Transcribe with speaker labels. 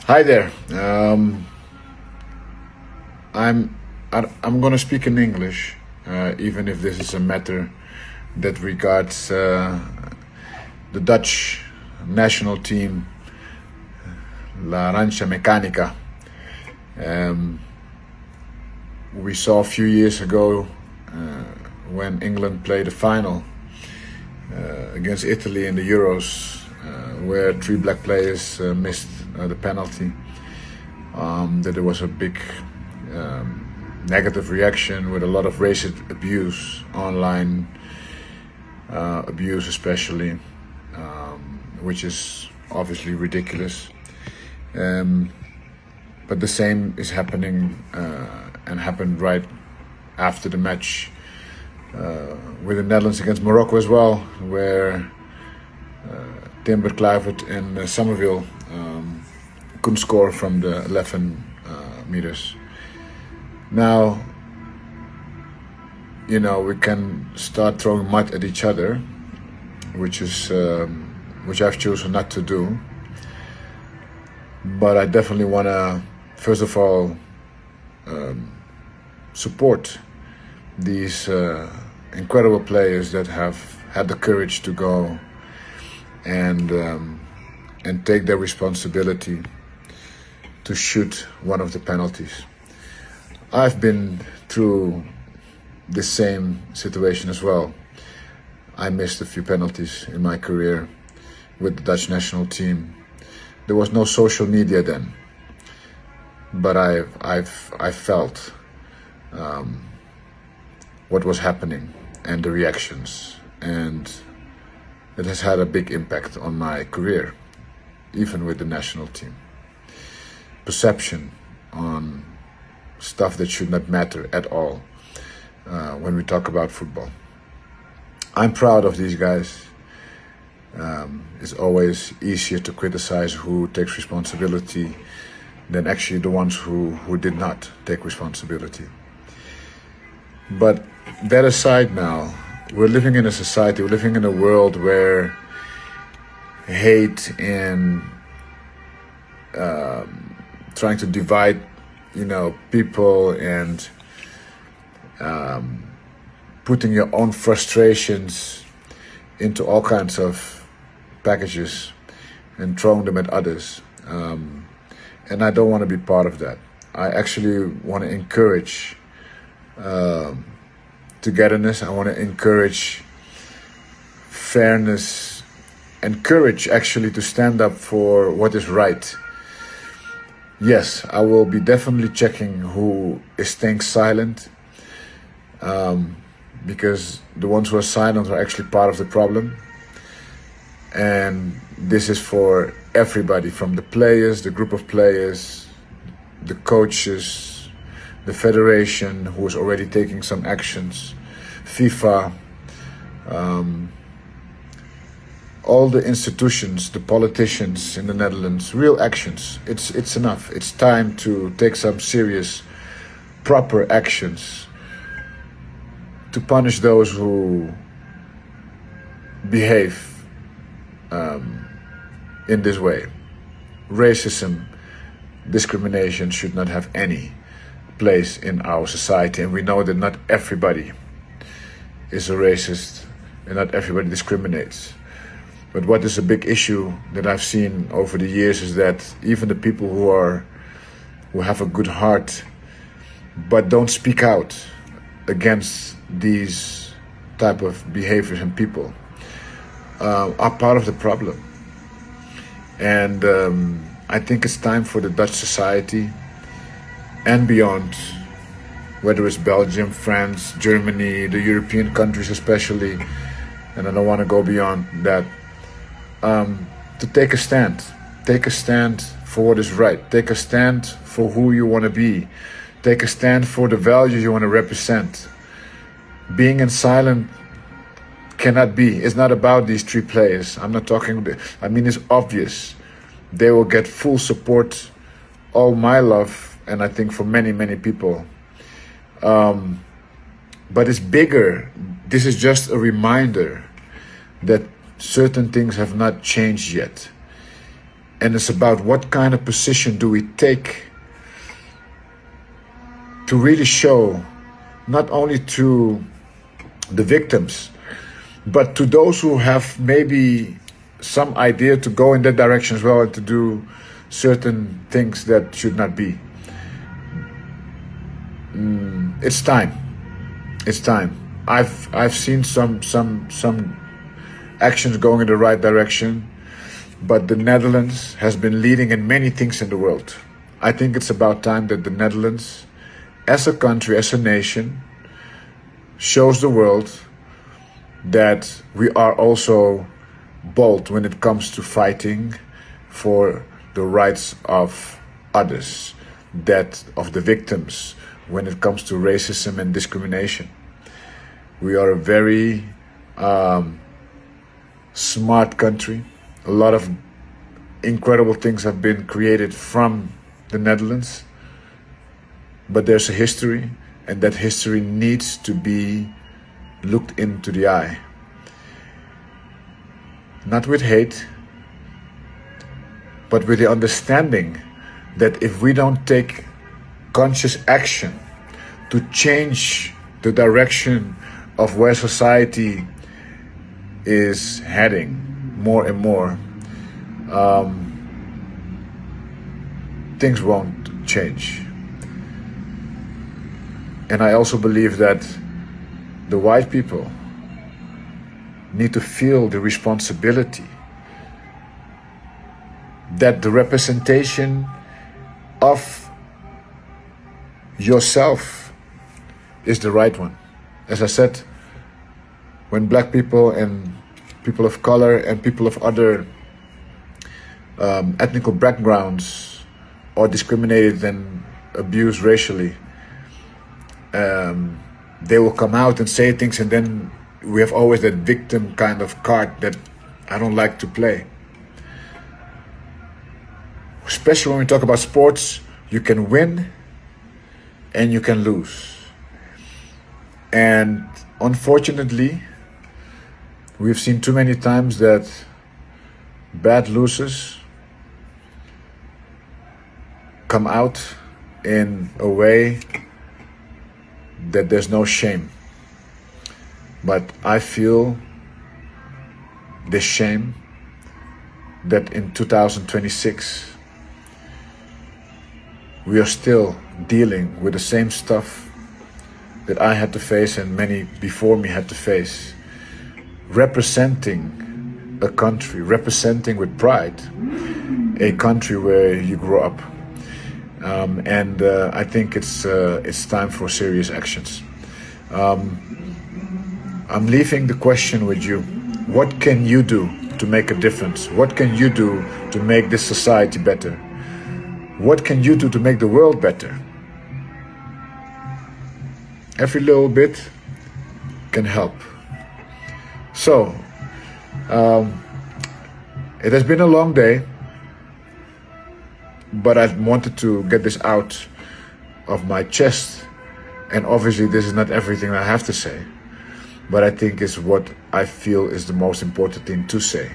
Speaker 1: Hi there. I'm I'm going to speak in English, even if this is a matter that regards the Dutch national team, La Rancha Mecánica. We saw a few years ago when England played the final against Italy in the Euros, where three black players missed the penalty. That there was a big negative reaction with a lot of racist abuse, online abuse especially, which is obviously ridiculous. But the same is happening and happened right after the match with the Netherlands against Morocco as well, where Timber, Kluivert and Somerville couldn't score from the 11 meters. Now, we can start throwing mud at each other, which I've chosen not to do. But I definitely want to, first of all, support these incredible players that have had the courage to go and take their responsibility to shoot one of the penalties. I've been through the same situation as well. I missed a few penalties in my career with the Dutch national team. There was no social media then, but I felt what was happening and the reactions, and it has had a big impact on my career, even with the national team. Perception on stuff that should not matter at all when we talk about football. I'm proud of these guys. It's always easier to criticize who takes responsibility than actually the ones who did not take responsibility. But that aside now, we're living in a society, we're living in a world where hate and trying to divide, people and putting your own frustrations into all kinds of packages and throwing them at others. And I don't want to be part of that. I actually want to encourage togetherness. I want to encourage fairness and courage, actually, to stand up for what is right. Yes, I will be definitely checking who is staying silent, because the ones who are silent are actually part of the problem. And this is for everybody, from the players, the group of players, the coaches, the federation, who is already taking some actions, FIFA, all the institutions, the politicians in the Netherlands, real actions. It's enough. It's time to take some serious, proper actions to punish those who behave in this way. Racism, discrimination should not have any place in our society, and we know that not everybody is a racist and not everybody discriminates. But what is a big issue that I've seen over the years is that even the people who have a good heart but don't speak out against these type of behaviors and people are part of the problem. And I think it's time for the Dutch society and beyond, whether it's Belgium, France, Germany, the European countries especially, and I don't want to go beyond that, to take a stand. Take a stand for what is right. Take a stand for who you want to be. Take a stand for the values you want to represent. Being in silent cannot be. It's not about these three players. I'm not talking, it's obvious. They will get full support, all my love, and I think for many, many people. But it's bigger. This is just a reminder that certain things have not changed yet. And it's about what kind of position do we take to really show, not only to the victims, but to those who have maybe some idea to go in that direction as well and to do certain things that should not be. It's time. It's time. I've seen some actions going in the right direction, but the Netherlands has been leading in many things in the world. I think it's about time that the Netherlands, as a country, as a nation, shows the world that we are also bold when it comes to fighting for the rights of others, that of the victims, when it comes to racism and discrimination. We are a very smart country. A lot of incredible things have been created from the Netherlands, but there's a history, and that history needs to be looked into the eye. Not with hate, but with the understanding that if we don't take conscious action to change the direction of where society is heading more and more, things won't change. And I also believe that the white people need to feel the responsibility that the representation of yourself is the right one. As I said, when black people and people of color and people of other ethnic backgrounds are discriminated and abused racially, they will come out and say things, and then we have always that victim kind of card that I don't like to play. Especially when we talk about sports, you can win and you can lose. And unfortunately, we've seen too many times that bad losers come out in a way that there's no shame. But I feel this shame that in 2026 we are still dealing with the same stuff that I had to face and many before me had to face. Representing a country, representing with pride a country where you grew up. And I think it's time for serious actions. I'm leaving the question with you. What can you do to make a difference? What can you do to make this society better? What can you do to make the world better? Every little bit can help. So, it has been a long day, but I wanted to get this out of my chest. And obviously this is not everything I have to say, but I think it's what I feel is the most important thing to say.